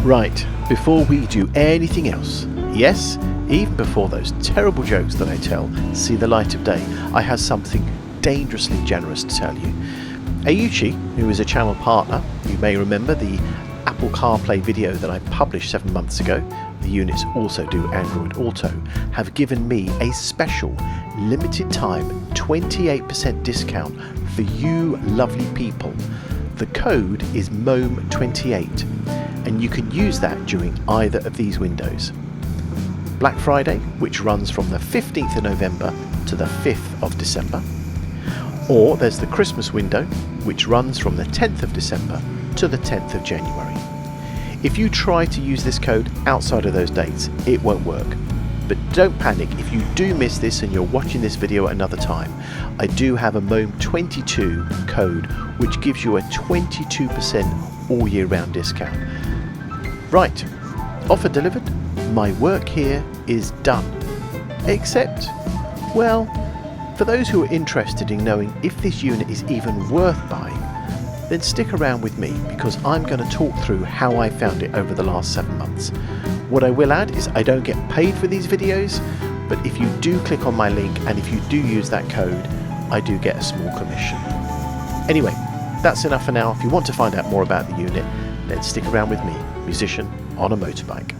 Right, before we do anything else, yes, even before those terrible jokes that I tell see the light of day, I have something dangerously generous to tell you. Aoocci, who is a channel partner, you may remember the Apple CarPlay video that I published 7 months ago, the units also do Android Auto, have given me a special limited time 28% discount for you lovely people. The code is MOME28 and you can use that during either of these windows. Black Friday, which runs from the 15th of November to the 5th of December, or there's the Christmas window, which runs from the 10th of December to the 10th of January. If you try to use this code outside of those dates, it won't work. But don't panic if you do miss this and you're watching this video at another time. I do have a MOME22 code which gives you a 22% all year round discount. Right, offer delivered. My work here is done. Except, well, for those who are interested in knowing if this unit is even worth buying, then stick around with me because I'm going to talk through how I found it over the last 7 months. What I will add is I don't get paid for these videos, but if you do click on my link and if you do use that code, I do get a small commission. Anyway, that's enough for now. If you want to find out more about the unit, then stick around with me, musician on a motorbike.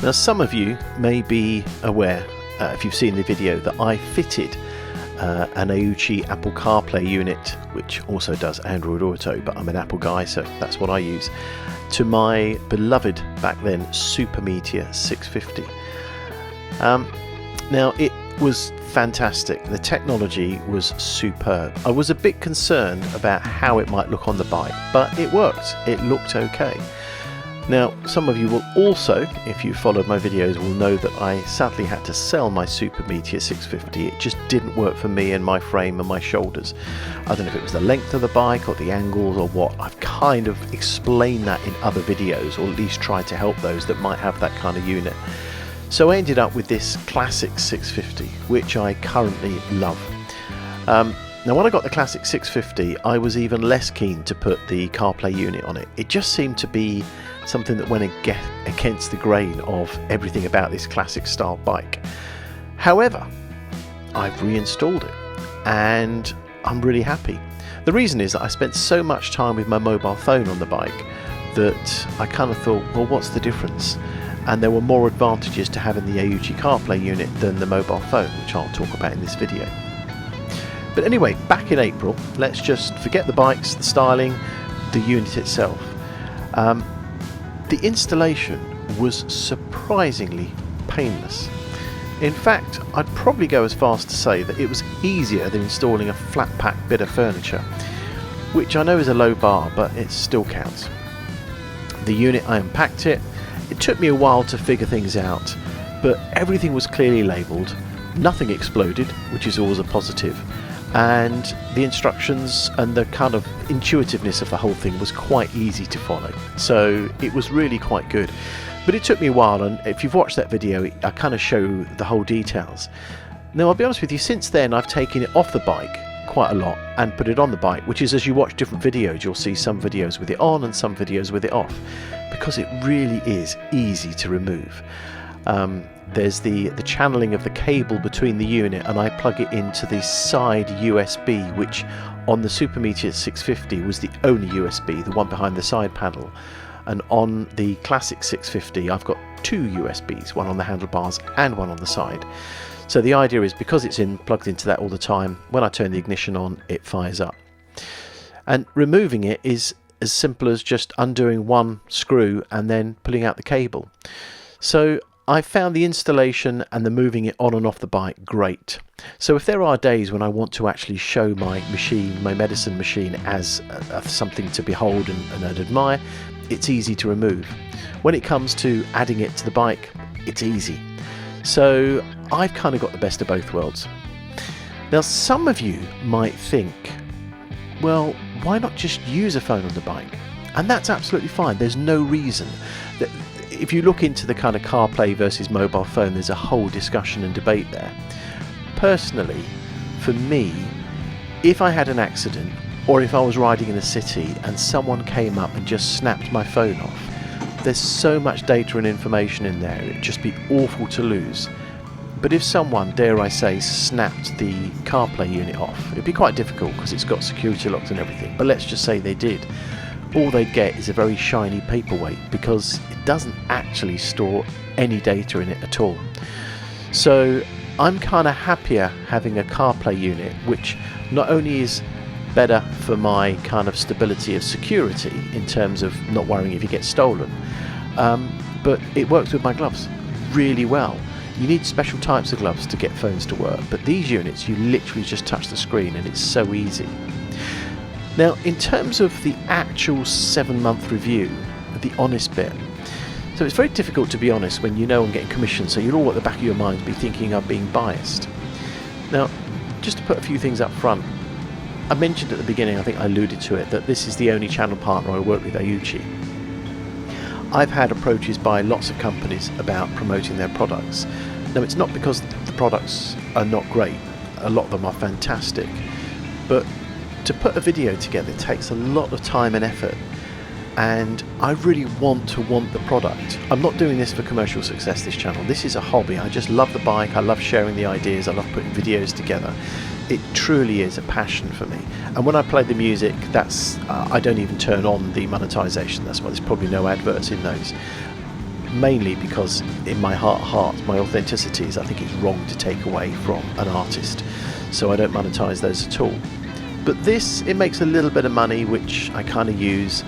Now some of you may be aware, if you've seen the video, that I fitted an Aoocci Apple CarPlay unit, which also does Android Auto, but I'm an Apple guy so that's what I use, to my beloved back then Super Meteor 650. Now it was fantastic, the technology was superb. I was a bit concerned about how it might look on the bike, but it worked, it looked okay. Now, some of you will also, if you followed my videos, will know that I sadly had to sell my Super Meteor 650. It just didn't work for me and my frame and my shoulders. I don't know if it was the length of the bike or the angles or what. I've kind of explained that in other videos, or at least tried to help those that might have that kind of unit. So I ended up with this classic 650, which I currently love. Now when I got the classic 650, I was even less keen to put the CarPlay unit on it. It just seemed to be something that went against the grain of everything about this classic style bike. However, I've reinstalled it and I'm really happy. The reason is that I spent so much time with my mobile phone on the bike that I kind of thought, well, what's the difference? And there were more advantages to having the Aoocci CarPlay unit than the mobile phone, which I'll talk about in this video. But anyway, back in April, let's just forget the bikes, the styling, the unit itself. The installation was surprisingly painless. In fact, I'd probably go as far as to say that it was easier than installing a flat pack bit of furniture, which I know is a low bar, but it still counts. The unit, I unpacked it. It took me a while to figure things out, but everything was clearly labelled, nothing exploded, which is always a positive, and the instructions and the kind of intuitiveness of the whole thing was quite easy to follow, so it was really quite good. But it took me a while, and if you've watched that video I kind of show the whole details. Now I'll be honest with you, since then I've taken it off the bike quite a lot and put it on the bike, which is, as you watch different videos, you'll see some videos with it on and some videos with it off, because it really is easy to remove. There's the channeling of the cable between the unit, and I plug it into the side USB, which on the Super Meteor 650 was the only USB, the one behind the side panel. And on the classic 650 I've got two USBs, one on the handlebars and one on the side. So the idea is, because it's plugged into that all the time, when I turn the ignition on it fires up. And removing it is as simple as just undoing one screw and then pulling out the cable. So I found the installation and the moving it on and off the bike great. So if there are days when I want to actually show my machine, my medicine machine, as something to behold and admire, it's easy to remove. When it comes to adding it to the bike, it's easy. So I've kind of got the best of both worlds. Now some of you might think, well, why not just use a phone on the bike? And that's absolutely fine. There's no reason. If you look into the kind of CarPlay versus mobile phone, there's a whole discussion and debate there. Personally, for me, if I had an accident or if I was riding in a city and someone came up and just snapped my phone off, there's so much data and information in there, it'd just be awful to lose. But if someone, dare I say, snapped the CarPlay unit off, it'd be quite difficult because it's got security locks and everything, but let's just say they did. All they'd get is a very shiny paperweight because it doesn't actually store any data in it at all. So I'm kind of happier having a CarPlay unit, which not only is better for my kind of stability of security in terms of not worrying if you get stolen, but it works with my gloves really well. You need special types of gloves to get phones to work, but these units you literally just touch the screen and it's so easy. Now in terms of the actual 7-month review, the honest bit, so it's very difficult to be honest when you know I'm getting commission, so you'll all at the back of your mind be thinking I'm being biased. Now just to put a few things up front, I mentioned at the beginning, I think I alluded to it, that this is the only channel partner I work with, Aoocci. I've had approaches by lots of companies about promoting their products. Now it's not because the products are not great, a lot of them are fantastic, but to put a video together takes a lot of time and effort, and I really want the product. I'm not doing this for commercial success, this channel. This is a hobby. I just love the bike, I love sharing the ideas, I love putting videos together. It truly is a passion for me. And when I play the music, that's I don't even turn on the monetization. That's why there's probably no adverts in those. Mainly because in my heart of hearts, my authenticity is I think it's wrong to take away from an artist. So I don't monetize those at all. But this, it makes a little bit of money, which I kind of use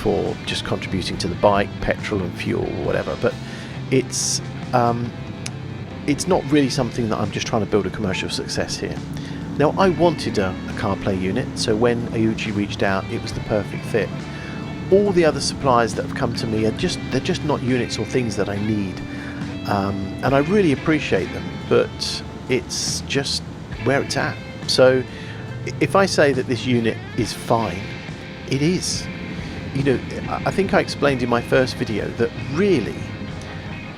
for just contributing to the bike, petrol and fuel or whatever. But it's not really something that I'm just trying to build a commercial success here. Now I wanted a CarPlay unit, so when Aoocci reached out, it was the perfect fit. All the other suppliers that have come to me they're just not units or things that I need, and I really appreciate them, but it's just where it's at. So if I say that this unit is fine, it is. You know, I think I explained in my first video that really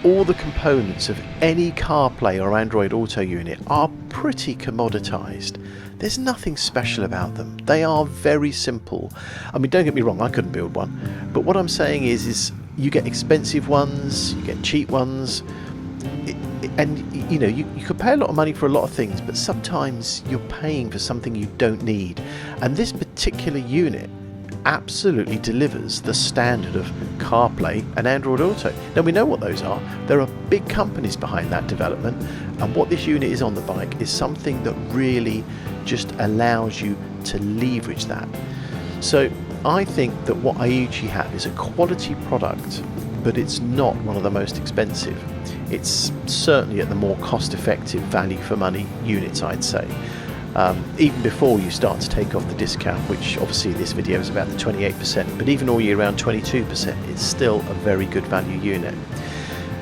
all the components of any CarPlay or Android Auto unit are pretty commoditized. There's nothing special about them. They are very simple. I mean, don't get me wrong, I couldn't build one. But what I'm saying is you get expensive ones, you get cheap ones, and you know, you could pay a lot of money for a lot of things, but sometimes you're paying for something you don't need. And this particular unit absolutely delivers the standard of CarPlay and Android Auto. Now we know what those are. There are big companies behind that development, and what this unit is on the bike is something that really just allows you to leverage that. So I think that what Aoocci have is a quality product, but it's not one of the most expensive. It's certainly at the more cost-effective value for money units, I'd say. Even before you start to take off the discount, which obviously this video is about the 28%, but even all year round 22%, it's still a very good value unit.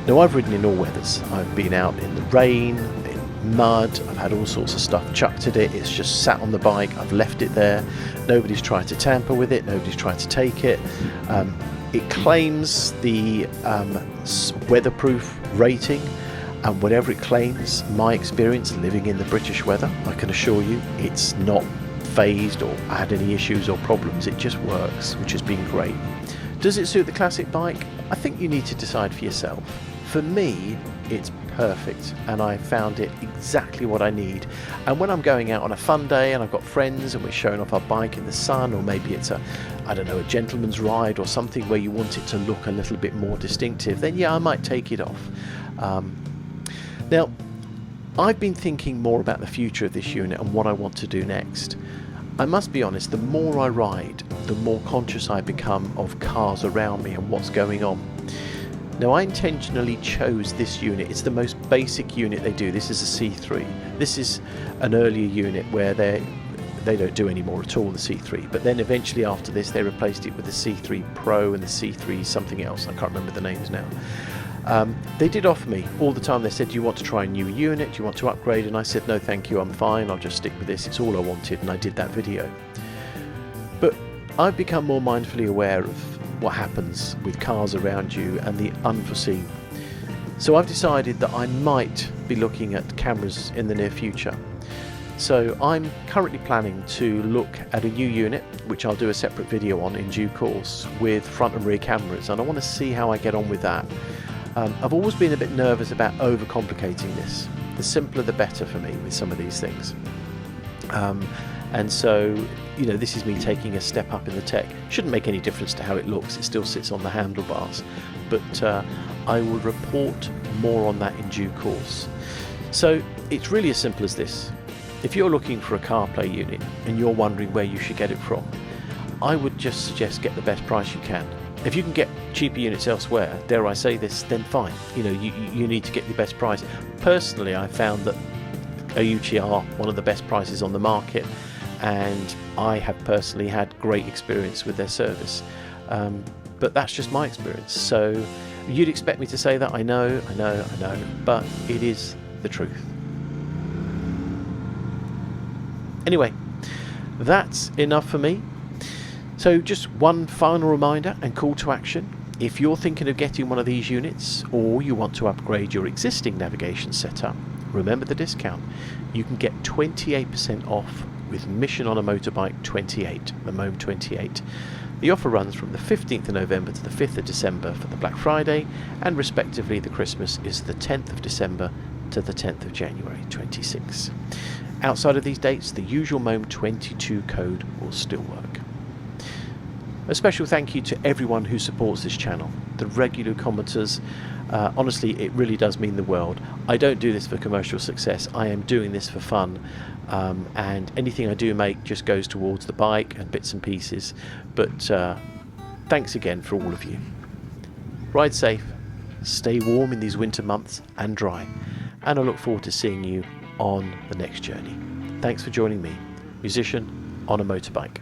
Now I've ridden in all weathers. I've been out in the rain, in mud, I've had all sorts of stuff chucked at it, it's just sat on the bike, I've left it there, nobody's tried to tamper with it, nobody's tried to take it. It claims the weatherproof rating, and whatever it claims, my experience living in the British weather, I can assure you it's not phased or had any issues or problems. It just works, which has been great. Does it suit the classic bike? I think you need to decide for yourself. For me, it's perfect, and I found it exactly what I need. And when I'm going out on a fun day and I've got friends and we're showing off our bike in the sun, or maybe it's a gentleman's ride or something where you want it to look a little bit more distinctive, then yeah, I might take it off. Now, I've been thinking more about the future of this unit and what I want to do next. I must be honest, the more I ride, the more conscious I become of cars around me and what's going on. Now, I intentionally chose this unit. It's the most basic unit they do. This is a C3. This is an earlier unit where they don't do any more at all, the C3. But then eventually after this, they replaced it with the C3 Pro and the C3 something else. I can't remember the names now. They did offer me all the time. They said, do you want to try a new unit, do you want to upgrade? And I said, no thank you, I'm fine, I'll just stick with this, it's all I wanted. And I did that video. But I've become more mindfully aware of what happens with cars around you and the unforeseen. So I've decided that I might be looking at cameras in the near future. So I'm currently planning to look at a new unit, which I'll do a separate video on in due course, with front and rear cameras, and I want to see how I get on with that. I've always been a bit nervous about overcomplicating this. The simpler the better for me with some of these things. And so, you know, this is me taking a step up in the tech. Shouldn't make any difference to how it looks, it still sits on the handlebars, but I will report more on that in due course. So it's really as simple as this. If you're looking for a CarPlay unit and you're wondering where you should get it from, I would just suggest get the best price you can. If you can get cheaper units elsewhere, dare I say this, then fine. You know, you need to get the best price. Personally, I found that Aoocci are one of the best prices on the market, and I have personally had great experience with their service. But that's just my experience. So you'd expect me to say that, I know, but it is the truth. Anyway, that's enough for me. So just one final reminder and call to action. If you're thinking of getting one of these units, or you want to upgrade your existing navigation setup, remember the discount. You can get 28% off with Mission on a Motorbike 28, the MOM 28. The offer runs from the 15th of November to the 5th of December for the Black Friday, and respectively the Christmas is the 10th of December to the 10th of January 26. Outside of these dates, the usual MOM 22 code will still work. A special thank you to everyone who supports this channel, the regular commenters. Honestly, it really does mean the world. I don't do this for commercial success, I am doing this for fun, and anything I do make just goes towards the bike and bits and pieces, but thanks again for all of you. Ride safe, stay warm in these winter months and dry, and I look forward to seeing you on the next journey. Thanks for joining me, musician on a motorbike.